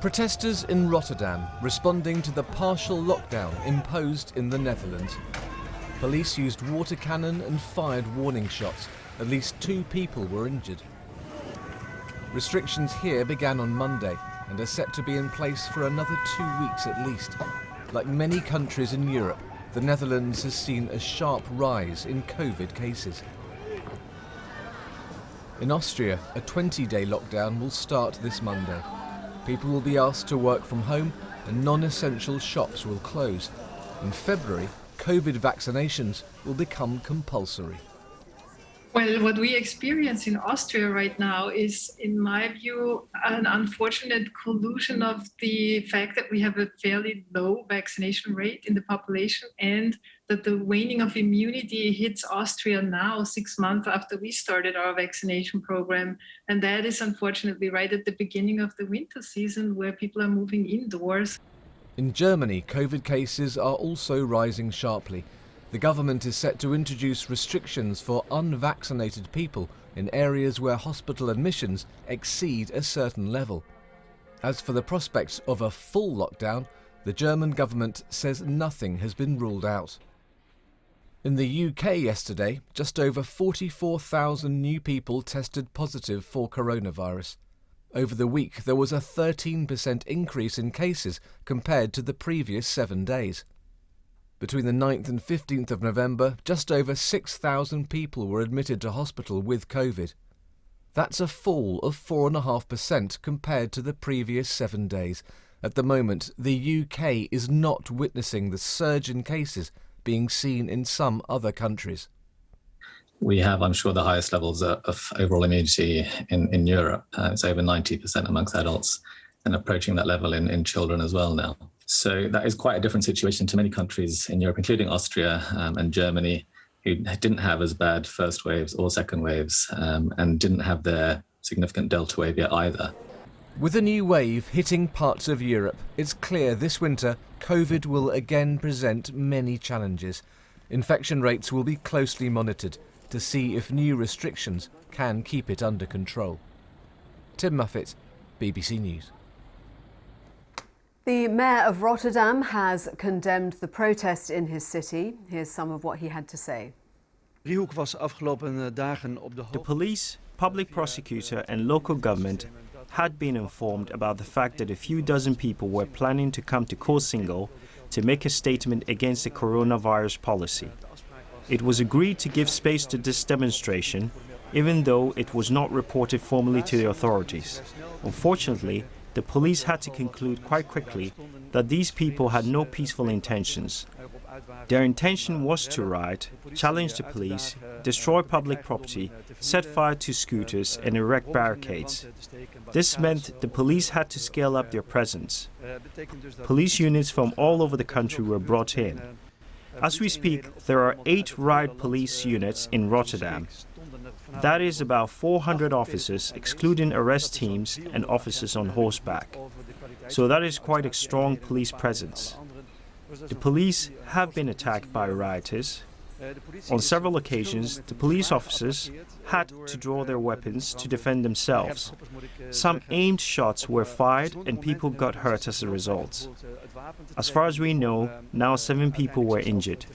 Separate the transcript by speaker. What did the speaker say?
Speaker 1: Protesters in Rotterdam responding to the partial lockdown imposed in the Netherlands. Police used water cannon and fired warning shots. At least 2 people were injured. Restrictions here began on Monday and are set to be in place for another 2 weeks at least. Like many countries in Europe, the Netherlands has seen a sharp rise in COVID cases. In Austria, a 20-day lockdown will start this Monday. People will be asked to work from home and non-essential shops will close. In February, COVID vaccinations will become compulsory.
Speaker 2: Well, what we experience in Austria right now is, in my view, an unfortunate collusion of the fact that we have a fairly low vaccination rate in the population and that the waning of immunity hits Austria now 6 months after we started our vaccination program. And that is unfortunately right at the beginning of the winter season where people are moving indoors.
Speaker 1: In Germany, COVID cases are also rising sharply. The government is set to introduce restrictions for unvaccinated people in areas where hospital admissions exceed a certain level. As for the prospects of a full lockdown, the German government says nothing has been ruled out. In the UK yesterday, just over 44,000 new people tested positive for coronavirus. Over the week, there was a 13% increase in cases compared to the previous 7 days. Between the 9th and 15th of November, just over 6,000 people were admitted to hospital with COVID. That's a fall of 4.5% compared to the previous 7 days. At the moment, the UK is not witnessing the surge in cases being seen in some other countries.
Speaker 3: We have, I'm sure, the highest levels of overall immunity in Europe. It's over 90% amongst adults and approaching that level in children as well now. So that is quite a different situation to many countries in Europe, including Austria and Germany, who didn't have as bad first waves or second waves and didn't have their significant Delta wave yet either.
Speaker 1: With a new wave hitting parts of Europe, it's clear this winter COVID will again present many challenges. Infection rates will be closely monitored to see if new restrictions can keep it under control. Tim Muffet, BBC News.
Speaker 4: The Mayor of Rotterdam has condemned the protest in his city. Here's some of what he had to say.
Speaker 5: The police, public prosecutor and local government had been informed about the fact that a few dozen people were planning to come to Koolsingel to make a statement against the coronavirus policy. It was agreed to give space to this demonstration, even though it was not reported formally to the authorities. Unfortunately, the police had to conclude quite quickly that these people had no peaceful intentions. Their intention was to riot, challenge the police, destroy public property, set fire to scooters and erect barricades. This meant the police had to scale up their presence. Police units from all over the country were brought in. As we speak, there are 8 riot police units in Rotterdam. That is about 400 officers, excluding arrest teams and officers on horseback. So that is quite a strong police presence. The police have been attacked by rioters. On several occasions, the police officers had to draw their weapons to defend themselves. Some aimed shots were fired and people got hurt as a result. As far as we know, now 7 people were injured.